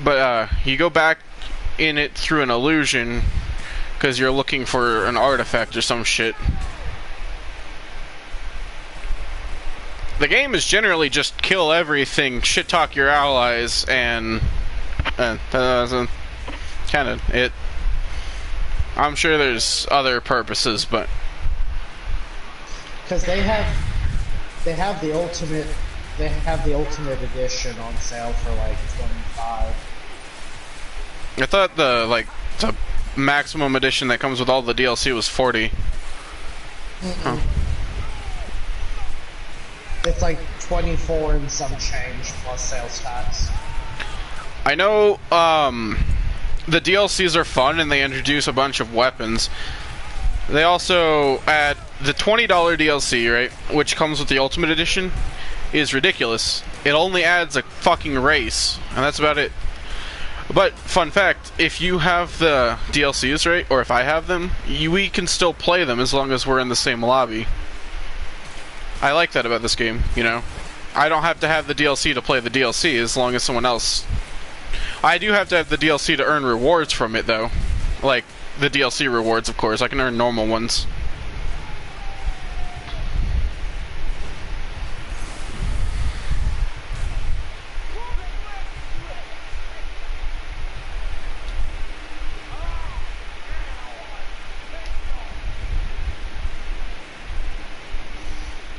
but you go back in it through an illusion because you're looking for an artifact or some shit. The game is generally just kill everything, shit talk your allies, and that's kind of it. I'm sure there's other purposes, but because they have the ultimate edition on sale for like $25. I thought the maximum edition that comes with all the DLC was $40. Huh. It's like 24 and some change plus sales tax. I know the DLCs are fun and they introduce a bunch of weapons. They also add the $20 DLC, right, which comes with the Ultimate Edition, is ridiculous. It only adds a fucking race, and that's about it. But, fun fact, if you have the DLCs, right, or if I have them, we can still play them as long as we're in the same lobby. I like that about this game, you know. I don't have to have the DLC to play the DLC as long as someone else... I do have to have the DLC to earn rewards from it, though. Like, the DLC rewards, of course. I can earn normal ones.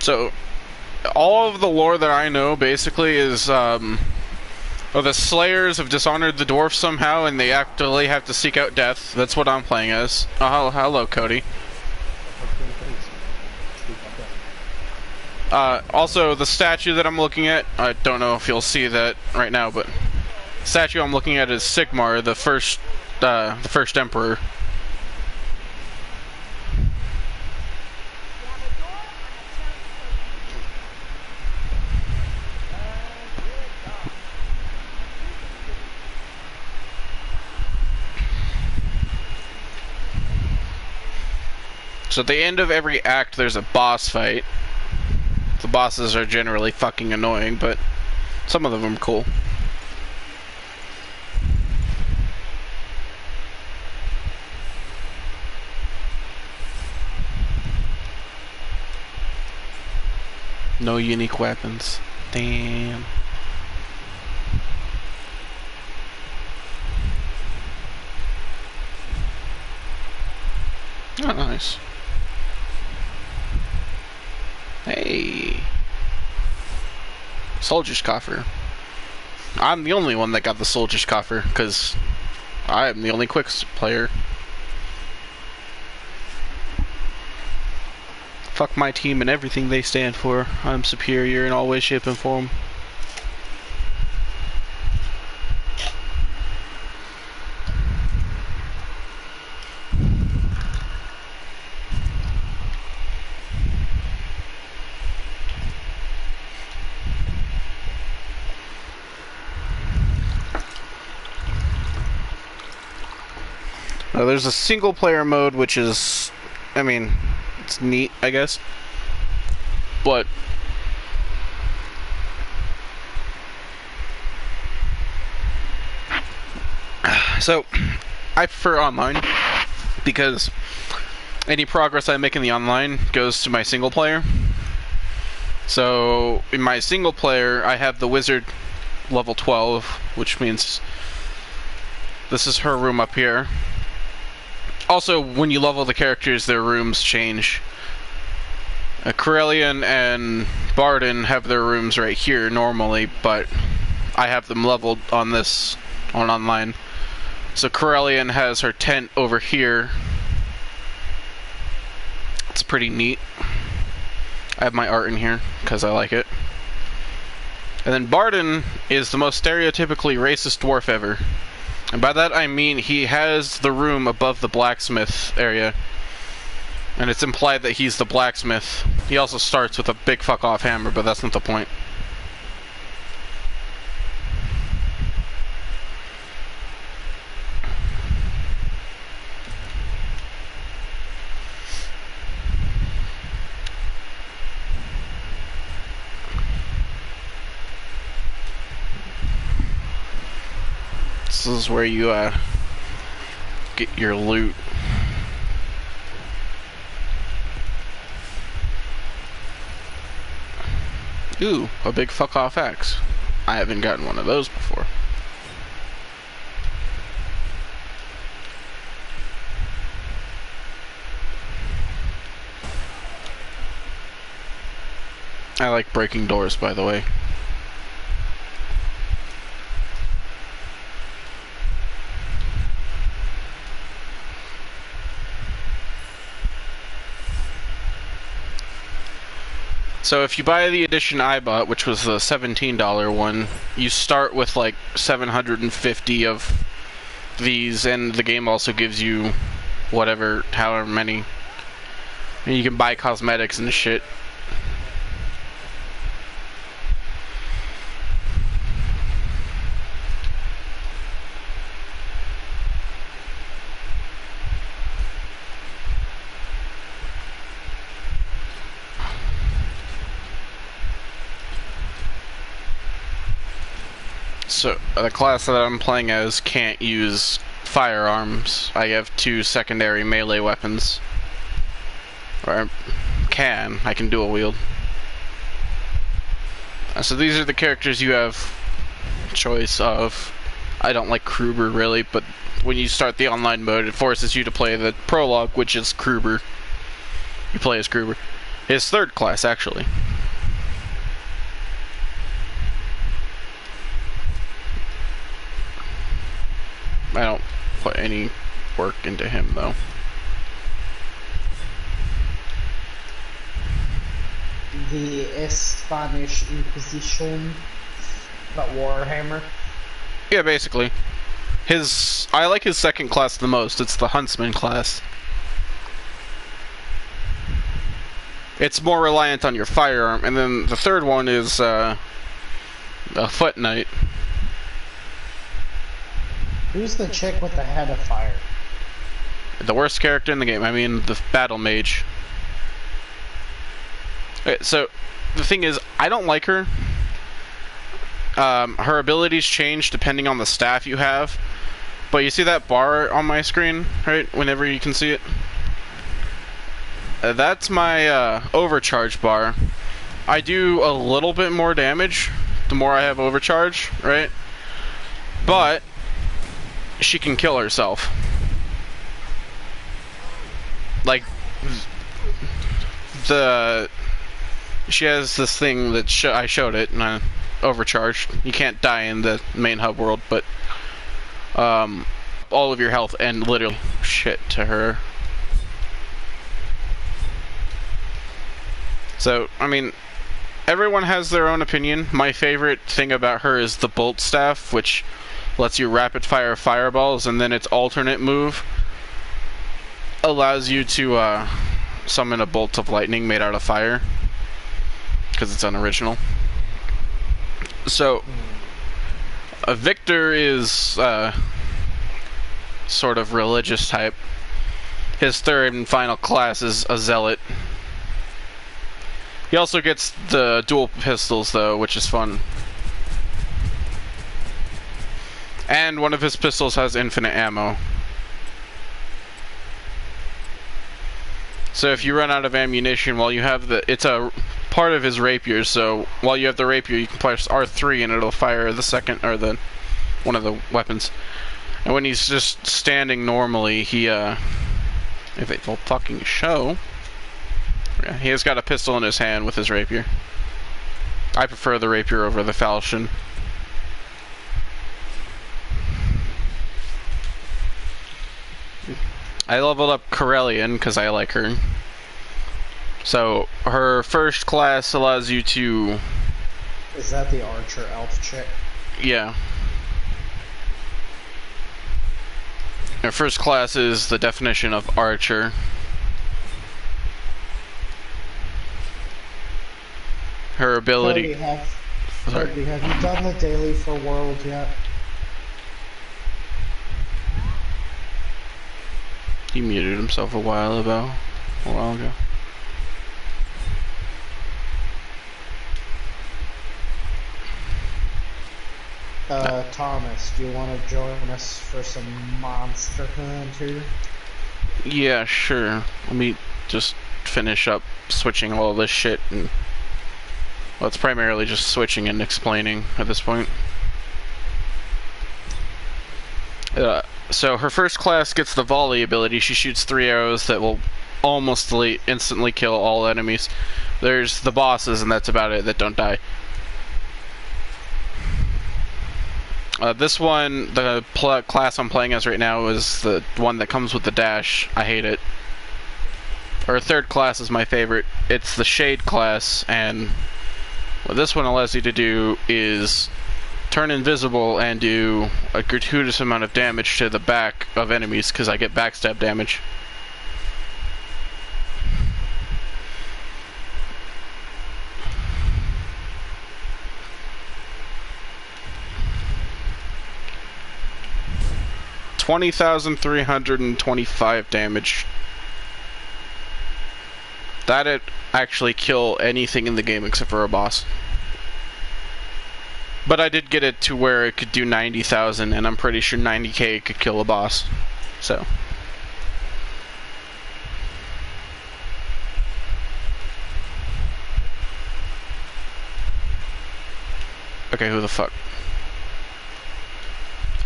So, all of the lore that I know, basically, is, the Slayers have dishonored the dwarf somehow, and they actually have to seek out death. That's what I'm playing as. Oh, hello, Cody. Also, the statue that I'm looking at, I don't know if you'll see that right now, but the statue I'm looking at is Sigmar, the first emperor. So at the end of every act, there's a boss fight. The bosses are generally fucking annoying, but some of them are cool. No unique weapons. Damn. Oh, nice. Hey. Soldier's coffer. I'm the only one that got the soldier's coffer, because I'm the only quick player. Fuck my team and everything they stand for. I'm superior in all ways, shape, and form. There's a single player mode, which is, I mean, it's neat, I guess. But so I prefer online because any progress I make in the online goes to my single player. So in my single player, I have the wizard level 12, which means this is her room up here. Also, when you level the characters, their rooms change. Corellian and Barden have their rooms right here normally, but I have them leveled on this, on online. So Corellian has her tent over here. It's pretty neat. I have my art in here, because I like it. And then Barden is the most stereotypically racist dwarf ever. And by that I mean he has the room above the blacksmith area. And it's implied that he's the blacksmith. He also starts with a big fuck off hammer, but that's not the point. This is where you get your loot. Ooh, a big fuck off axe. I haven't gotten one of those before. I like breaking doors, by the way. So if you buy the edition I bought, which was the $17 one, you start with like 750 of these, and the game also gives you whatever, however many. And you can buy cosmetics and shit. So, the class that I'm playing as can't use firearms. I have 2 secondary melee weapons. Or I can dual wield. So these are the characters you have choice of. I don't like Kruber really, but when you start the online mode, it forces you to play the prologue, which is Kruber. You play as Kruber. His 3rd class, actually. I don't put any work into him, though. The Spanish Inquisition, but Warhammer. Yeah, basically. I like his 2nd class the most. It's the Huntsman class. It's more reliant on your firearm, and then the 3rd one is a Foot Knight. Who's the chick with the head of fire? The worst character in the game. I mean, the Battle Mage. So, the thing is, I don't like her. Her abilities change depending on the staff you have. But you see that bar on my screen, right? Whenever you can see it. That's my overcharge bar. I do a little bit more damage the more I have overcharge, right? But she can kill herself. Like, she has this thing that I showed it, and I overcharged. You can't die in the main hub world, but all of your health and literally shit to her. So, I mean, everyone has their own opinion. My favorite thing about her is the bolt staff, which lets you rapid fire fireballs, and then its alternate move allows you to summon a bolt of lightning made out of fire, because it's unoriginal. So Victor is sort of religious type. His 3rd and final class is a zealot. He also gets the dual pistols though, which is fun. And one of his pistols has infinite ammo. So if you run out of ammunition while you have it's a part of his rapier, so while you have the rapier you can press R3 and it'll fire the second, or one of the weapons. And when he's just standing normally, he if it will fucking show, yeah, he has got a pistol in his hand with his rapier. I prefer the rapier over the falchion. I leveled up Corellian because I like her. So, her 1st class allows you to... Is that the archer elf chick? Yeah. Her 1st class is the definition of archer. Her ability... Cody, have you done the daily for World yet? He muted himself a while ago. Thomas, do you want to join us for some Monster Hunter? Yeah, sure. Let me just finish up switching all this shit, and well, it's primarily just switching and explaining at this point. So her first class gets the volley ability. She shoots 3 arrows that will almost instantly kill all enemies. There's the bosses, and that's about it, that don't die. This one, the class I'm playing as right now, is the one that comes with the dash. I hate it. Her third class is my favorite. It's the Shade class, and what this one allows you to do is turn invisible and do a gratuitous amount of damage to the back of enemies, because I get backstab damage. $20,325 damage. That'd actually kill anything in the game except for a boss. But I did get it to where it could do 90,000, and I'm pretty sure 90k could kill a boss. So. Okay, who the fuck?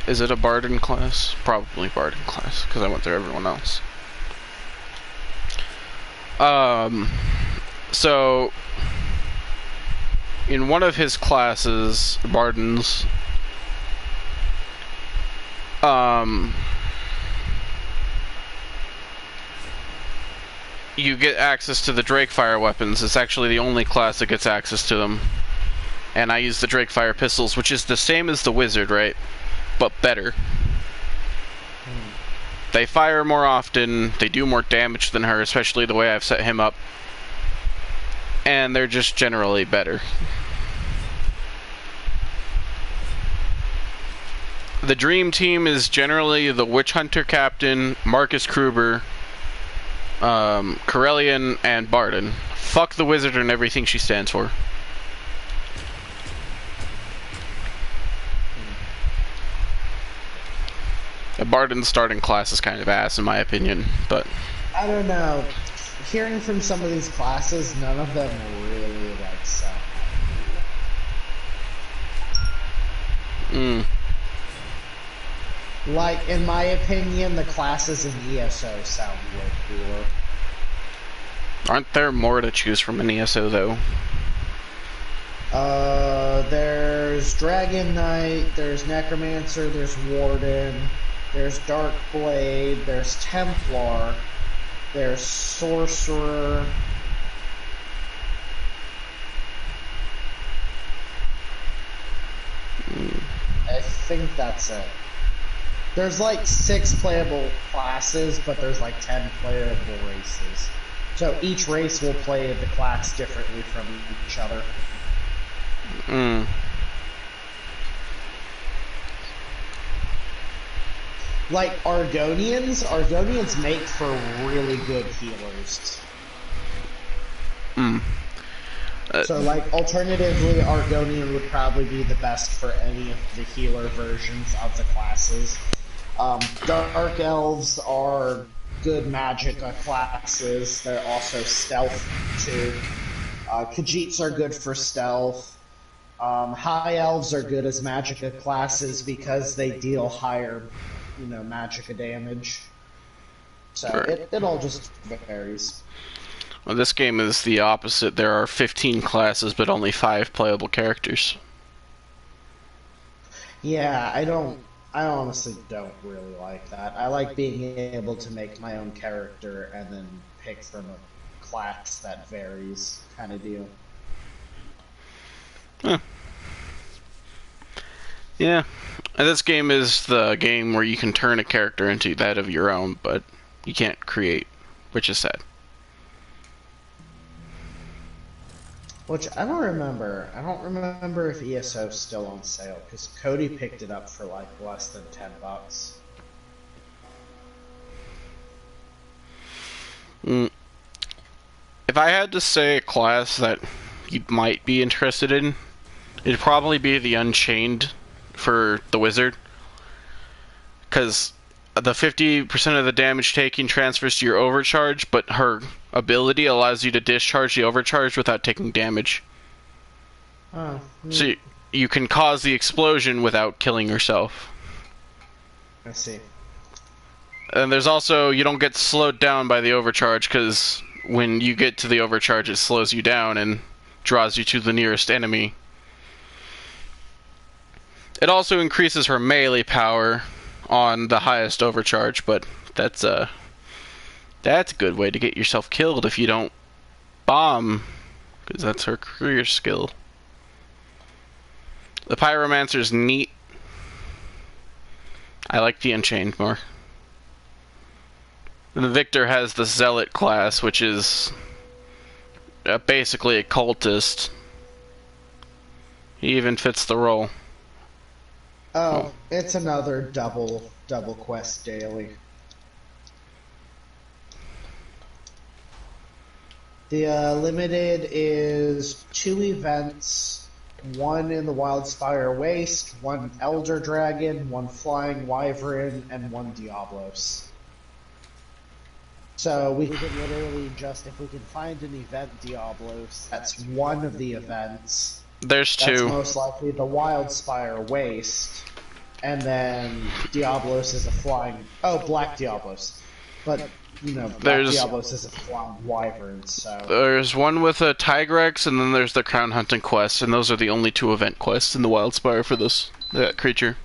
Is it a Barden class? Probably Barden class, because I went through everyone else. So in one of his classes, Barden's, you get access to the Drakefire weapons. It's actually the only class that gets access to them. And I use the Drakefire pistols, which is the same as the Wizard, right? But better. They fire more often, they do more damage than her, especially the way I've set him up. And they're just generally better. The Dream Team is generally the Witch Hunter Captain, Marcus Kruber, Corellian, and Barden. Fuck the Wizard and everything she stands for. Barden's starting class is kind of ass, in my opinion, but I don't know. Hearing from some of these classes, none of them really like sound. Like, in my opinion, the classes in ESO sound way cooler. Aren't there more to choose from in ESO, though? There's Dragon Knight, there's Necromancer, there's Warden, there's Darkblade, there's Templar, there's Sorcerer. I think that's it. There's like 6 playable classes, but there's like 10 playable races. So each race will play the class differently from each other. Like Argonians make for really good healers. So like alternatively, Argonian would probably be the best for any of the healer versions of the classes. Dark Elves are good Magicka classes. They're also stealth too. Khajiits are good for stealth. High Elves are good as Magicka classes because they deal higher, Magicka damage. So right. it all just varies. Well, this game is the opposite. There are 15 classes, but only 5 playable characters. Yeah, I honestly don't really like that. I like being able to make my own character and then pick from a class that varies, kind of deal. Huh. Yeah. And this game is the game where you can turn a character into that of your own, but you can't create, which is sad. Which I don't remember. I don't remember if ESO's still on sale, because Cody picked it up for like less than $10. If I had to say a class that you might be interested in, it'd probably be the Unchained for the wizard. Because the 50% of the damage taken transfers to your overcharge, but her ability allows you to discharge the overcharge without taking damage. Oh, so you can cause the explosion without killing yourself. I see. And there's also, you don't get slowed down by the overcharge, because when you get to the overcharge, it slows you down and draws you to the nearest enemy. It also increases her melee power on the highest overcharge, but that's a good way to get yourself killed if you don't bomb, because that's her career skill. The Pyromancer's neat. I like the Unchained more. And the Victor has the Zealot class, which is basically a cultist. He even fits the role. Oh, it's another double quest daily. The limited is 2 events, 1 in the Wildspire Waste, 1 Elder Dragon, 1 Flying Wyvern, and 1 Diablos. So we could literally just, if we can find an event Diablos, that's one of the events. There's 2. That's most likely the Wildspire Waste. And then Diablos is a flying... Oh, Black Diablos. But, you know, Black Diablos is a flying wyvern, so... There's one with a Tigrex, and then there's the Crown Hunting quest, and those are the only 2 event quests in the Wildspire for that creature.